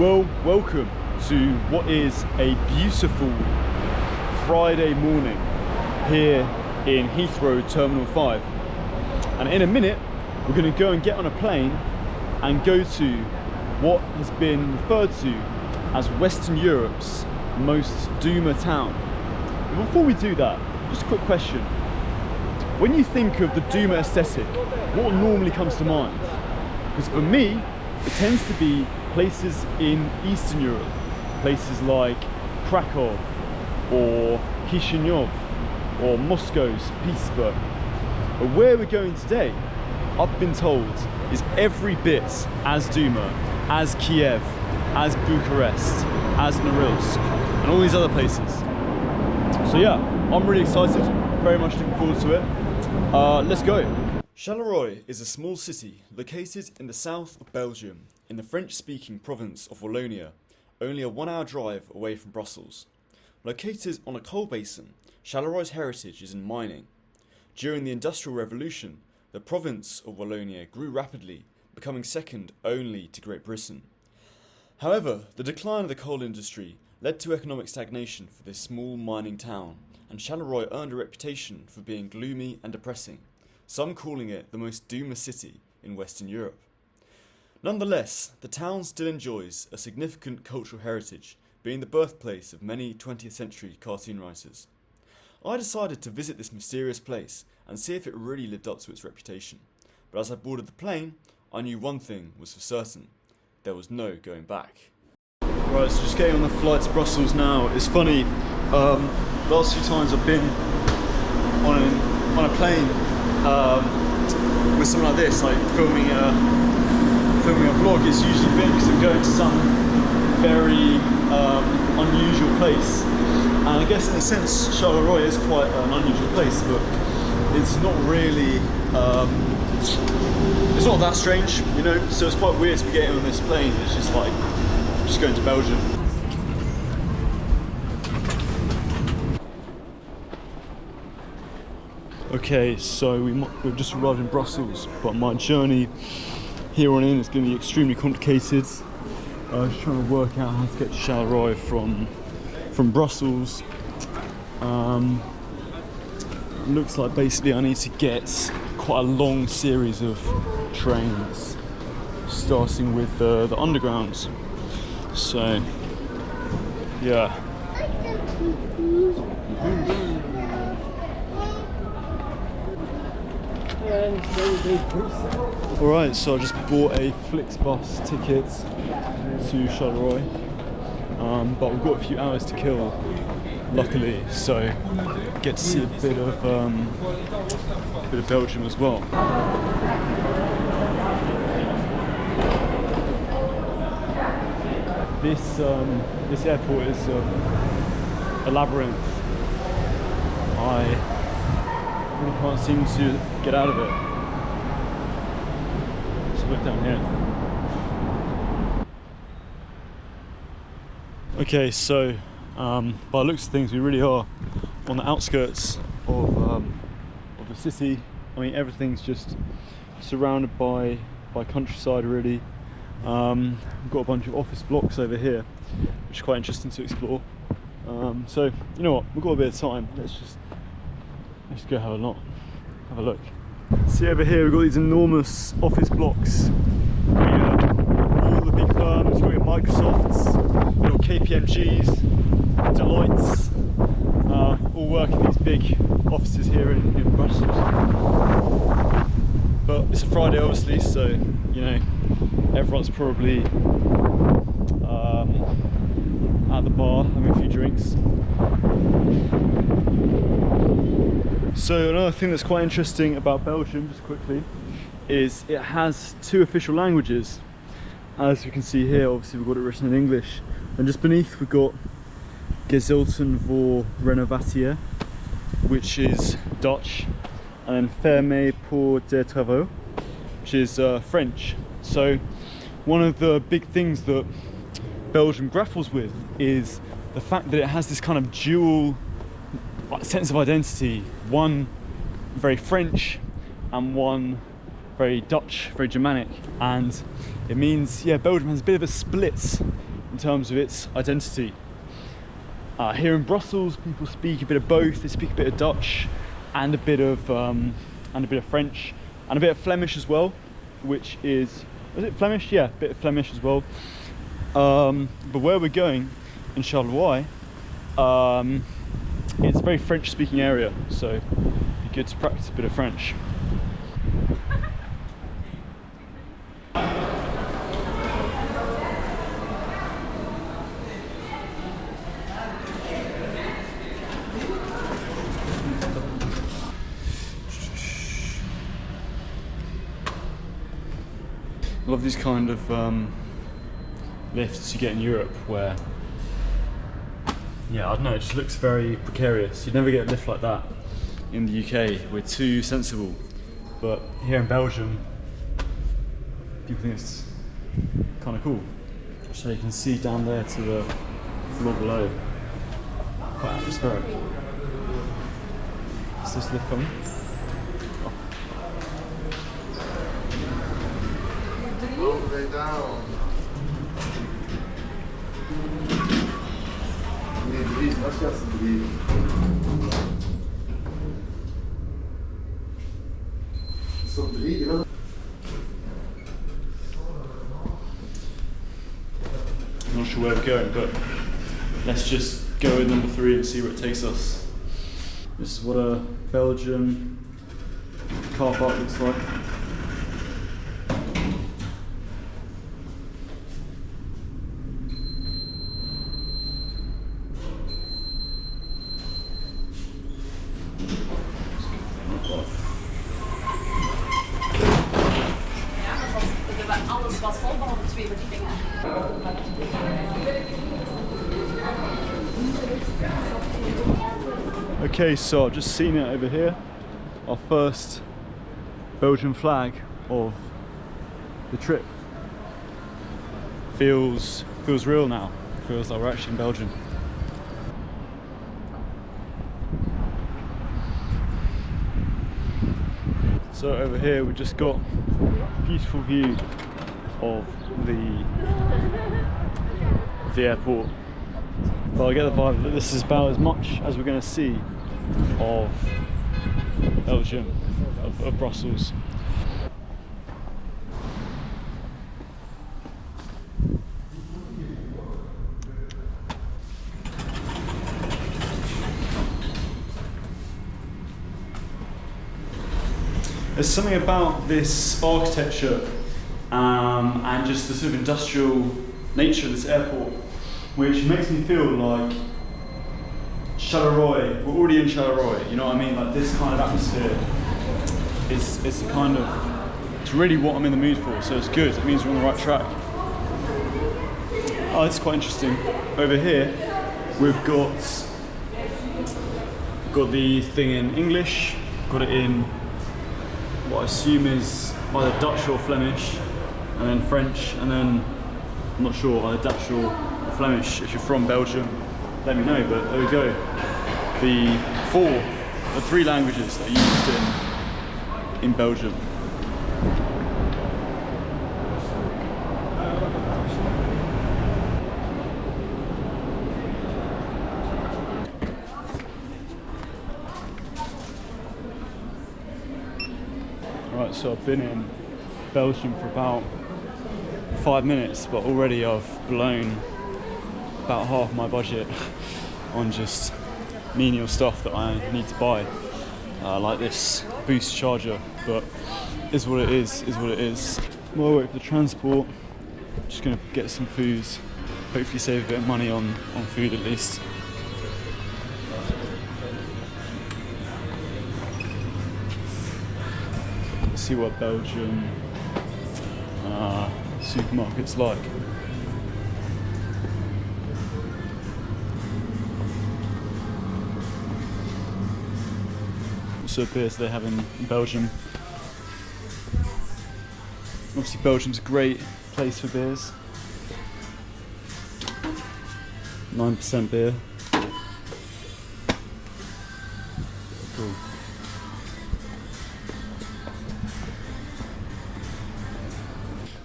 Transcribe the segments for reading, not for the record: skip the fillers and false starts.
Well, welcome to what is a beautiful Friday morning here in Heathrow Terminal 5. And in a minute, we're going to go and get on a plane and go to what has been referred to as Western Europe's most doomer town. But before we do that, just a quick question. When you think of the doomer aesthetic, what normally comes to mind? Because for me, it tends to be places in Eastern Europe, places like Krakow or Chisinau or Moscow's Pittsburgh. But where we're going today, I've been told, is every bit as doomer as Kiev, as Bucharest, as Norilsk, and all these other places. So yeah, I'm really excited, very much looking forward to it. Let's go. Charleroi is a small city located in the south of Belgium, in the French-speaking province of Wallonia, only a 1-hour drive away from Brussels. Located on a coal basin, Charleroi's heritage is in mining. During the Industrial Revolution, the province of Wallonia grew rapidly, becoming second only to Great Britain. However, the decline of the coal industry led to economic stagnation for this small mining town, and Charleroi earned a reputation for being gloomy and depressing, some calling it the most doomer city in Western Europe. Nonetheless, the town still enjoys a significant cultural heritage, being the birthplace of many 20th century cartoon writers. I decided to visit this mysterious place and see if it really lived up to its reputation. But as I boarded the plane, I knew one thing was for certain: there was no going back. Right, so just getting on the flight to Brussels now. It's funny, last few times I've been on a plane with something like this, like filming a vlog, it's usually been because I'm going to some very unusual place. And I guess in a sense Charleroi is quite an unusual place, but it's not really, it's not that strange, you know, so it's quite weird to be getting on this plane. It's just like, just going to Belgium. Okay, so we've just arrived in Brussels, but my journey here on in is going to be extremely complicated. Just trying to work out how to get to Charleroi from Brussels. Looks like basically I need to get quite a long series of trains, starting with the underground. So, yeah. Alright, so I just bought a Flixbus ticket to Charleroi, but we've got a few hours to kill, luckily, so get to see a bit of Belgium as well. This airport is a labyrinth. I really can't seem to get out of it. Let's look down here. Okay, so by the looks of things, we really are on the outskirts of the city. I mean, everything's just surrounded by countryside, really. We've got a bunch of office blocks over here, which is quite interesting to explore. So you know what, we've got a bit of time. Let's go have a look. See over here, we've got these enormous office blocks. All the big firms, you've got your Microsofts, you've got KPMGs, Deloitte's, all work in these big offices here in Brussels. But it's a Friday, obviously, so you know everyone's probably at the bar having a few drinks. So another thing that's quite interesting about Belgium, just quickly, is it has 2 official languages. As you can see here, obviously we've got it written in English, and just beneath we've got Gezelten voor Renovatie, which is Dutch, and then Fermé pour des travaux, which is French. So one of the big things that Belgium grapples with is the fact that it has this kind of dual sense of identity, one very French and one very Dutch, very Germanic, and it means, yeah, Belgium has a bit of a split in terms of its identity. Here in Brussels, people speak a bit of both. They speak a bit of Dutch and a bit of French and a bit of Flemish as well, which is it Flemish? Yeah, a bit of Flemish as well. But where we're going in Charleroi, it's a very French-speaking area, so it'd be good to practice a bit of French. I love these kind of lifts you get in Europe where, yeah, I don't know, it just looks very precarious. You'd never get a lift like that in the UK. We're too sensible. But here in Belgium, people think it's kind of cool. So you can see down there to the floor below. Quite atmospheric. Is this lift coming? All the way down. Nee, 3. Wat is dat? 3. Is dat 3? I'm not sure where we're going, but let's just go with number 3 and see where it takes us. This is what a Belgian car park looks like. Alles wat vol, behalve 2 verdiepingen. Okay, so I've just seen it over here. Our first Belgian flag of the trip. Feels real now. Feels like we're actually in Belgium. So over here we just got a beautiful view of the airport. But I get the vibe that this is about as much as we're going to see of Belgium, of Brussels. There's something about this architecture and just the sort of industrial nature of this airport which makes me feel like Charleroi, we're already in Charleroi, you know what I mean? Like this kind of atmosphere is kind of, it's really what I'm in the mood for, so it's good, it means we're on the right track. Oh, it's quite interesting. Over here, we've got the thing in English, got it in what I assume is either Dutch or Flemish, and then French, and then I'm not sure, either Dutch or Flemish. If you're from Belgium, let me know, but there we go. The 3 languages that are used in Belgium. Right, so I've been in Belgium for about 5 minutes, but already I've blown about half my budget on just menial stuff that I need to buy, like this boost charger, but is what it is what it is. While I wait for the transport, I'm just gonna get some food, hopefully save a bit of money on food at least. Let's see what Belgian supermarket's like. So beers they have in Belgium. Obviously Belgium's a great place for beers. 9% beer. Cool.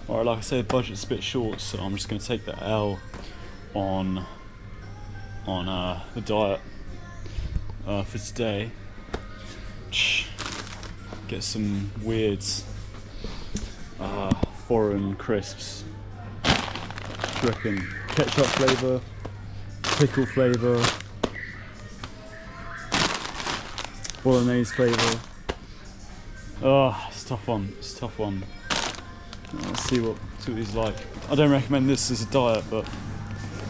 Alright, like I said, the budget's a bit short, so I'm just going to take the L on the diet for today. Get some weird foreign crisps. Do you reckon? Ketchup flavour, pickle flavour, bolognese flavour. Oh, it's a tough one. It's a tough one. Let's see what he's like. I don't recommend this as a diet, but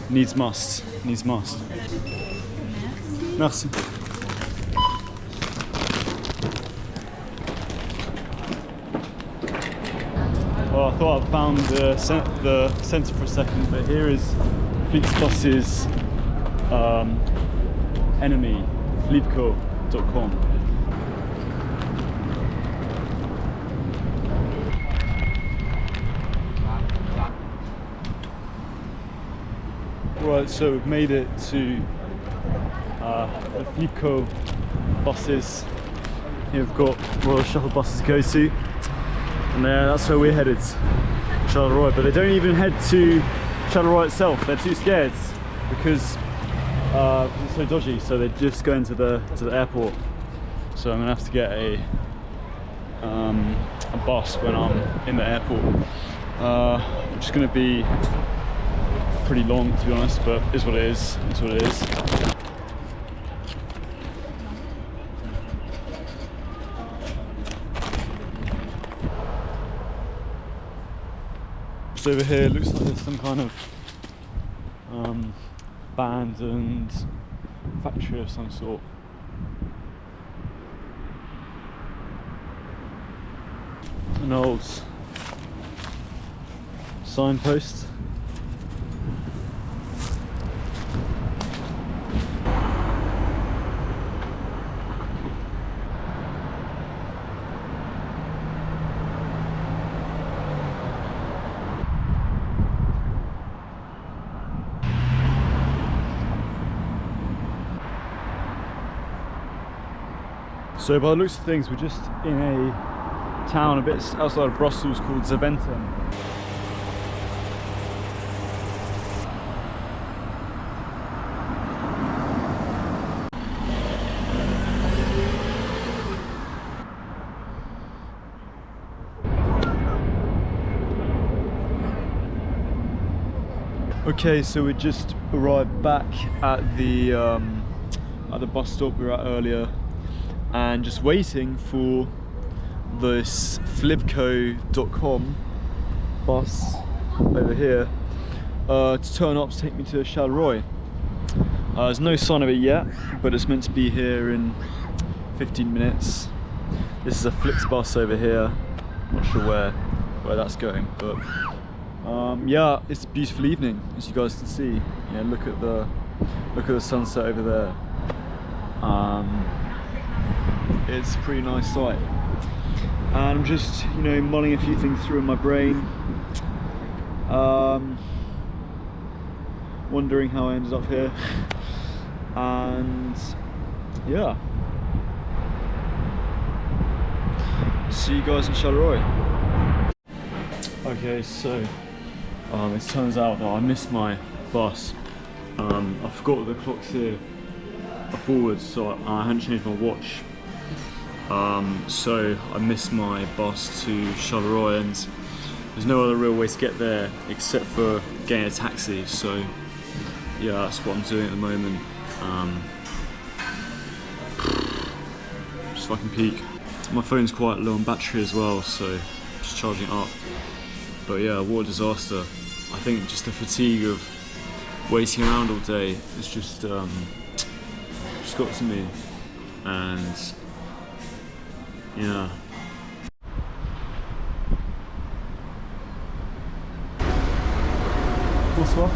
needs must. Needs must. Merci. Well, I thought I found the centre for a second, but here is Flixbus's enemy, flipco.com. Right, so we've made it to the Flipco buses. Here we've got Royal Shuttle buses to go to, and that's where we're headed, Charleroi. But they don't even head to Charleroi itself. They're too scared because it's so dodgy. So they just go into the airport. So I'm gonna have to get a bus when I'm in the airport, which is gonna be pretty long, to be honest, but it's what it is. It's what it is. Just over here, it looks like there's some kind of abandoned factory of some sort. An old signpost. So by the looks of things, we're just in a town a bit outside of Brussels called Zaventem. Okay, so we just arrived back at the bus stop we were at earlier, and just waiting for this flipco.com bus over here to turn up to take me to Charleroi. There's no sign of it yet, but it's meant to be here in 15 minutes. This is a Flixbus over here. Not sure where that's going, but yeah, it's a beautiful evening, as you guys can see. Yeah, look at the sunset over there. It's a pretty nice sight, and I'm just, mulling a few things through in my brain, wondering how I ended up here, and yeah, see you guys in Charleroi. Okay, so it turns out that I missed my bus. I forgot that the clocks here are forwards, so I hadn't changed my watch. So I missed my bus to Charleroi, and there's no other real way to get there except for getting a taxi. So yeah, that's what I'm doing at the moment. Just fucking peak. My phone's quite low on battery as well, so just charging it up. But yeah, what a disaster. I think just the fatigue of waiting around all day has just got to me, and yeah. Bonsoir.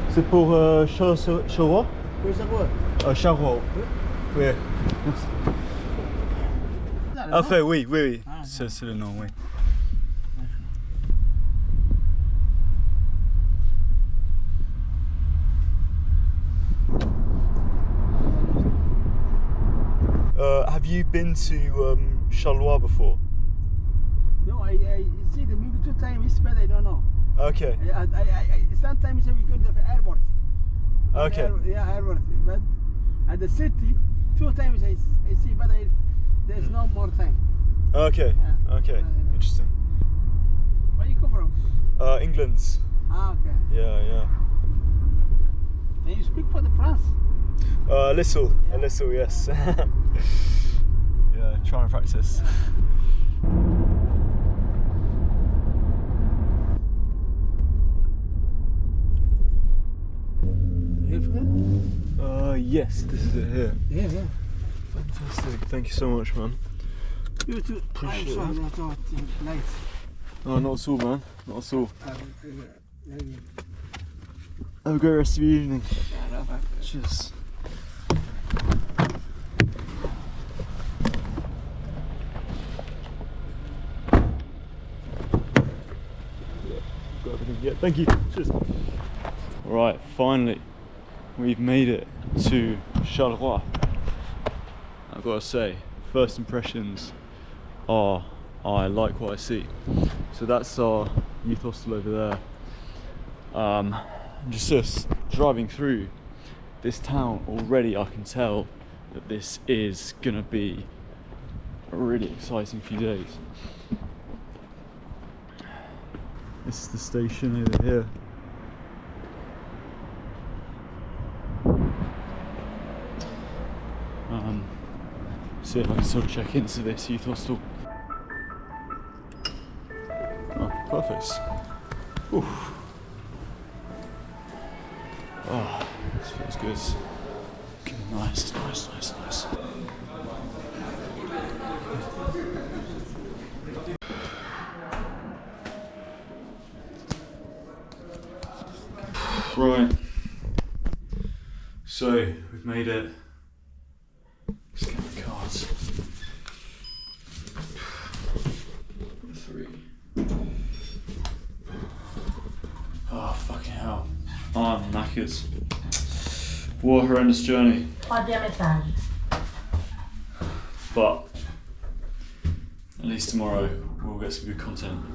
C'est pour Charleroi? Oui, Charleroi. Charleroi. Oui. Merci. Ah, fait, oui. C'est le nom, oui. Have you been to Charleroi before? No, I see the maybe 2 times, but I don't know. Okay. Sometimes we go to the airport. Okay. Airport. But at the city, 2 times I see, but there's no more time. Okay. Yeah. Okay. Interesting. Where you come from? England's. Ah, okay. Yeah. And you speak for the France? A little, yes. Yeah, trying to practice. Yes, this is it here. Yeah. Fantastic. Thank you so much, man. You too. Appreciate it. I'm sorry, nice. Oh, not at all, man. Not at all. Have a great rest of your evening. Cheers. Got everything. Yeah, thank you. Cheers. Right, finally, we've made it to Charleroi. I've got to say, first impressions are I like what I see. So that's our youth hostel over there. Just driving through this town already, I can tell that this is gonna be a really exciting few days. This is the station over here. See if I can sort of check into this youth hostel. Oh, perfect. Oof. Oh, this feels good. Okay, nice. Right. So, we've made it. Let's get the cards. 3. Oh, fucking hell. I'm knackered. What a horrendous journey. But at least tomorrow we'll get some good content.